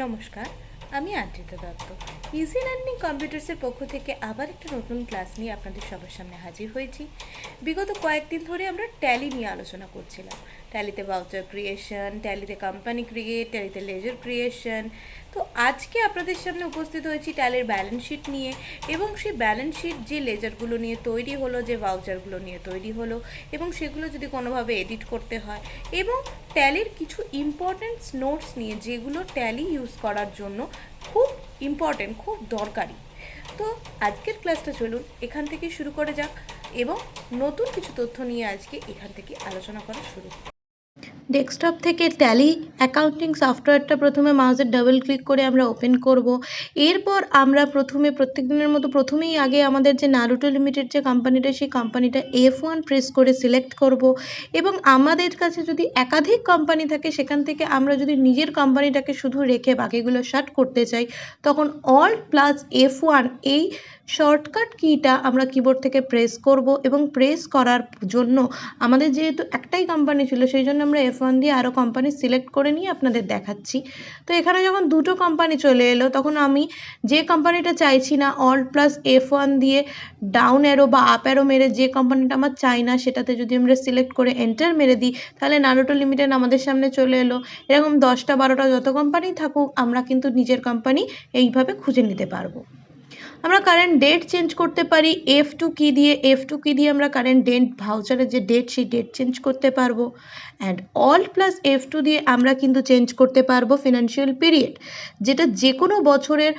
নমস্কার, আমি Adrita Dutta. Easy learning কম্পিউটার্সের পক্ষ থেকে আবার একটা নতুন ক্লাস নিয়ে আপনাদের সবার সামনে হাজির হয়েছি। বিগত কয়েকদিন ধরে আমরা ট্যালি নিয়ে আলোচনা করছিলাম। ট্যালিতে ভাউচার ক্রিয়েশন, ট্যালিতে কোম্পানি ক্রিয়েট, ট্যালিতে লেজার ক্রিয়েশন। তো আজকে আপনাদের সামনে উপস্থিত হয়েছি ট্যালির ব্যালেন্স শিট নিয়ে, এবং সেই ব্যালেন্স শিট যে লেজারগুলো নিয়ে তৈরি হলো, যে ভাউচারগুলো নিয়ে তৈরি হলো, এবং সেগুলো যদি কোনোভাবে এডিট করতে হয়, এবং ট্যালির কিছু ইম্পর্ট্যান্ট নোটস নিয়ে যেগুলো ট্যালি ইউজ করার জন্য খুব ইম্পর্ট্যান্ট, খুব দরকারি। তো আজকের ক্লাসটা চলুন এখান থেকে শুরু করে যাক, এবং নতুন কিছু তথ্য নিয়ে আজকে এখান থেকে আলোচনা করা শুরু। ডেস্কটপ থেকে ট্যালি অ্যাকাউন্টিং সফটওয়্যারটা প্রথমে মাউসের ডাবল ক্লিক করে আমরা ওপেন করব। এরপর আমরা প্রত্যেক দিনের মতো প্রথমেই আগে আমাদের যে নারুটো লিমিটেড যে কোম্পানিটা, সেই কোম্পানিটা F1 প্রেস করে সিলেক্ট করব। এবং আমাদের কাছে যদি একাধিক কোম্পানি থাকে, সেখান থেকে আমরা যদি নিজের কোম্পানিটাকে শুধু রেখে বাকিগুলো শাট করতে চাই, তখন Alt+F1 এই শর্টকাট কিটা আমরা কিবোর্ড থেকে প্রেস করব। এবং প্রেস করার জন্য আমাদের যেহেতু একটাই কোম্পানি ছিল, সেই জন্য আমরা F1 দিয়ে আরও কোম্পানি সিলেক্ট করে নিয়ে আপনাদের দেখাচ্ছি। তো এখানে যখন দুটো কোম্পানি চলে এলো, তখন আমি যে কোম্পানিটা চাইছি না, Alt+F1 দিয়ে ডাউন অ্যারো বা আপ অ্যারো মেরে যে কোম্পানিটা আমার চাই না, সেটাতে যদি আমরা সিলেক্ট করে এন্টার মেরে দিই, তাহলে নারুটো লিমিটেড আমাদের সামনে চলে এলো। এরকম 10টা 12টা যত কোম্পানি থাকুক, আমরা কিন্তু নিজের কোম্পানি এইভাবে খুঁজে নিতে পারবো। আমরা কারেন্ট ডেট চেঞ্জ করতে পারি F2 কি দিয়ে আমরা কারেন্ট ডেট, ভাউচারের যে ডেট, সেই ডেট চেঞ্জ করতে পারবো। অ্যান্ড Alt+F2 দিয়ে আমরা কিন্তু চেঞ্জ করতে পারবো ফিনান্সিয়াল পিরিয়ড, যেটা যে কোনো বছরের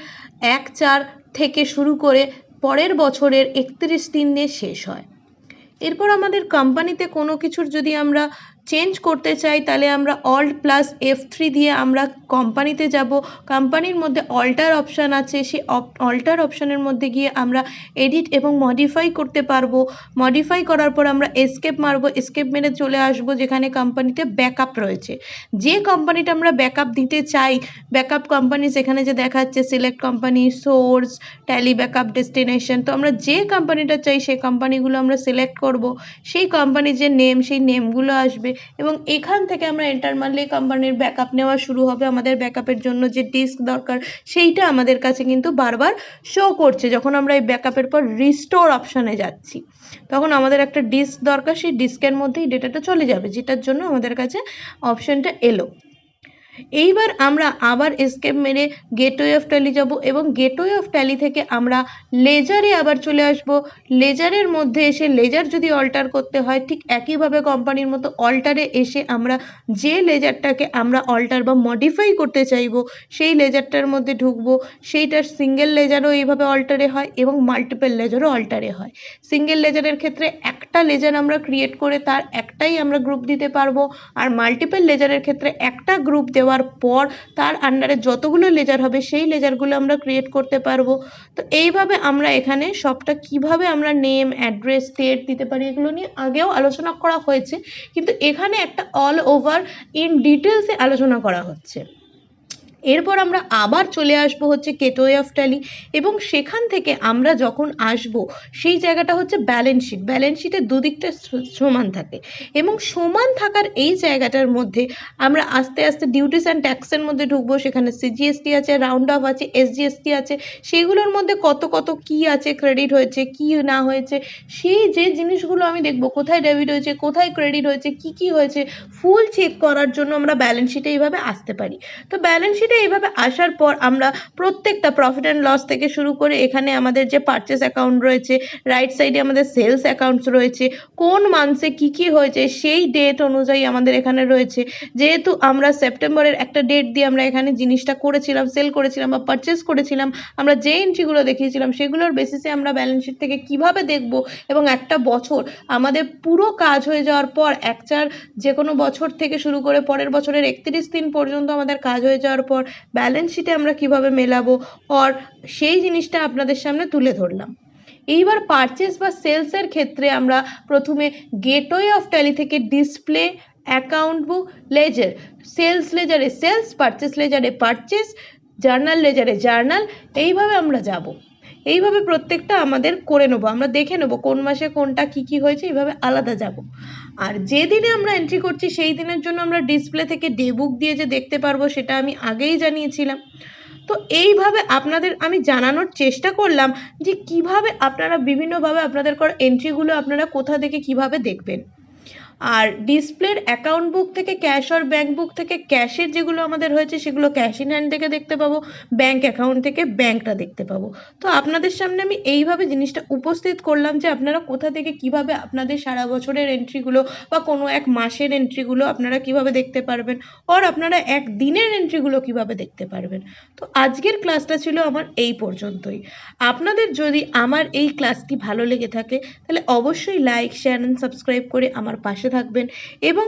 1/4 থেকে শুরু করে পরের বছরের 31/3 শেষ হয়। এরপর আমাদের কোম্পানিতে কোনো কিছুর যদি আমরা চেঞ্জ করতে চাই, তাহলে আমরা Alt+F3 দিয়ে আমরা কোম্পানিতে যাব। কোম্পানির মধ্যে অল্টার অপশান আছে, সেই অল্টার অপশানের মধ্যে গিয়ে আমরা এডিট এবং মডিফাই করতে পারবো। মডিফাই করার পর আমরা এস্কেপ মারবো, এস্কেপ মেরে চলে আসবো যেখানে কোম্পানিতে ব্যাকআপ রয়েছে। যে কোম্পানিটা আমরা ব্যাকআপ দিতে চাই, ব্যাকআপ কোম্পানি সেখানে যে দেখাচ্ছে select company, source, tally backup destination, তো আমরা যে কোম্পানিটা চাই সেই কোম্পানিগুলো আমরা সিলেক্ট করব। সেই কোম্পানির যে নেম, সেই নেমগুলো আসবে, এবং এখান থেকে আমরা এন্টার মারলে কোম্পানির ব্যাকআপ নেওয়া শুরু হবে। আমাদের ব্যাকআপের জন্য যে ডিস্ক দরকার, সেইটা আমাদের কাছে কিন্তু বারবার শো করছে। যখন আমরা এই ব্যাকআপের পর রিস্টোর অপশানে যাচ্ছি, তখন আমাদের একটা ডিস্ক দরকার, সেই ডিস্কের মধ্যেই ডেটাটা চলে যাবে, যেটার জন্য আমাদের কাছে অপশানটা এলো। এইবার আমরা আবার এস্কেপ মেরে গেটওয়ে অফ ট্যালি যাব, এবং গেটওয়ে অফ ট্যালি থেকে আমরা লেজারে আবার চলে আসব। লেজারের মধ্যে এসে লেজার যদি অল্টার করতে হয়, ঠিক একইভাবে কোম্পানির মতো অল্টারে এসে আমরা যে লেজারটাকে আমরা অল্টার বা মডিফাই করতে চাইবো, সেই লেজারটার মধ্যে ঢুকবো। সেইটার সিঙ্গেল লেজারও এইভাবে অল্টারে হয় এবং মাল্টিপল লেজারও অল্টারে হয়। সিঙ্গেল লেজারের ক্ষেত্রে একটা লেজার আমরা ক্রিয়েট করে তার একটাই আমরা গ্রুপ দিতে পারবো, আর মাল্টিপল লেজারের ক্ষেত্রে একটা গ্রুপ দেওয়ার পর তার আন্ডারে যতগুলো লেজার হবে, সেই লেজারগুলো আমরা ক্রিয়েট করতে পারবো। তো এইভাবে আমরা এখানে সবটা কিভাবে আমরা নেম, অ্যাড্রেস, স্টেট দিতে পারি, এগুলো নিয়ে আগেও আলোচনা করা হয়েছে, কিন্তু এখানে একটা অল ওভার ইন ডিটেলসে আলোচনা করা হচ্ছে। এরপর আমরা আবার চলে আসবো হচ্ছে গেটওয়ে অফ ট্যালি, এবং সেখান থেকে আমরা যখন আসবো, সেই জায়গাটা হচ্ছে ব্যালেন্স শিট। ব্যালেন্স শিটের দুদিকটা সমান থাকে, এবং সমান থাকার এই জায়গাটার মধ্যে আমরা আস্তে আস্তে ডিউটিস অ্যান্ড ট্যাক্সের মধ্যে ঢুকবো। সেখানে সিজিএসটি আছে, রাউন্ড অফ আছে, এসজিএসটি আছে, সেগুলোর মধ্যে কত কত কী আছে, ক্রেডিট হয়েছে কি না হয়েছে, সেই যে জিনিসগুলো আমি দেখবো, কোথায় ডেবিট হয়েছে, কোথায় ক্রেডিট হয়েছে, কি হয়েছে, ফুল চেক করার জন্য আমরা ব্যালেন্স শিটে এইভাবে আসতে পারি। তো ব্যালেন্স শিটে এইভাবে আসার পর আমরা প্রত্যেকটা প্রফিট অ্যান্ড লস থেকে শুরু করে এখানে আমাদের যে পারচেস অ্যাকাউন্ট রয়েছে, রাইট সাইডে আমাদের সেলস অ্যাকাউন্টস রয়েছে, কোন মান্থে কি হয়েছে সেই ডেট অনুযায়ী আমাদের এখানে রয়েছে। যেহেতু আমরা সেপ্টেম্বরের একটা ডেট দিয়ে আমরা এখানে জিনিসটা করেছিলাম, সেল করেছিলাম বা পারচেস করেছিলাম, আমরা যে এন্ট্রিগুলো দেখিয়েছিলাম সেগুলোর বেসিসে আমরা ব্যালেন্স শিট থেকে কিভাবে দেখব, এবং একটা বছর আমাদের পুরো কাজ হয়ে যাওয়ার পর যে কোনো বছর থেকে শুরু করে পরের বছরের 31 দিন পর্যন্ত আমাদের কাজ হয়ে যাওয়ার পর ব্যালেন্স শিটে আমরা কিভাবে মেলাবো, আর সেই জিনিসটা আপনাদের সামনে তুলে ধরলাম। এইবার পারচেস বা সেলসের ক্ষেত্রে আমরা প্রথমে গেটওয়ে অফ ট্যালি থেকে display, account book, ledger, sales লেজারে সেলস, পারচেস লেজারে পারচেস, জার্নাল লেজারে জার্নাল, এইভাবে আমরা যাব। এইভাবে প্রত্যেকটা আমাদের করে নেবো, আমরা দেখে নেবো কোন মাসে কোনটা কি কি হয়েছে, এইভাবে আলাদা যাব। আর যেদিনে আমরা এন্ট্রি করছি সেই দিনের জন্য আমরা ডিসপ্লে থেকে ডে বুক দিয়ে যে দেখতে পারবো সেটা আমি আগেই জানিয়েছিলাম। তো এইভাবে আপনাদের আমি জানানোর চেষ্টা করলাম যে কিভাবে আপনারা বিভিন্নভাবে আপনাদের করা এন্ট্রিগুলো আপনারা কোথা থেকে কিভাবে দেখবেন। আর ডিসপ্লের অ্যাকাউন্ট বুক থেকে ক্যাশ আর ব্যাঙ্ক বুক থেকে ক্যাশের যেগুলো আমাদের হয়েছে সেগুলো ক্যাশ ইন হ্যান্ড থেকে দেখতে পাবো, ব্যাঙ্ক অ্যাকাউন্ট থেকে ব্যাঙ্কটা দেখতে পাবো। তো আপনাদের সামনে আমি এইভাবে জিনিসটা উপস্থিত করলাম যে আপনারা কোথা থেকে কিভাবে আপনাদের সারা বছরের এন্ট্রিগুলো বা কোনো এক মাসের এন্ট্রিগুলো আপনারা কিভাবে দেখতে পারবেন, আর আপনারা এক দিনের এন্ট্রিগুলো কিভাবে দেখতে পারবেন। তো আজকের ক্লাসটা ছিল আমার এই পর্যন্তই। আপনাদের যদি আমার এই ক্লাসটি ভালো লেগে থাকে তাহলে অবশ্যই লাইক, শেয়ার অ্যান্ড সাবস্ক্রাইব করে আমার পাশে থাকবেন, এবং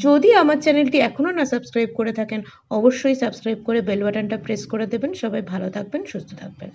যদি আমার চ্যানেলটি এখনও না সাবস্ক্রাইব করে থাকেন অবশ্যই সাবস্ক্রাইব করে বেল বাটনটা প্রেস করে দেবেন। সবাই ভালো থাকবেন, সুস্থ থাকবেন।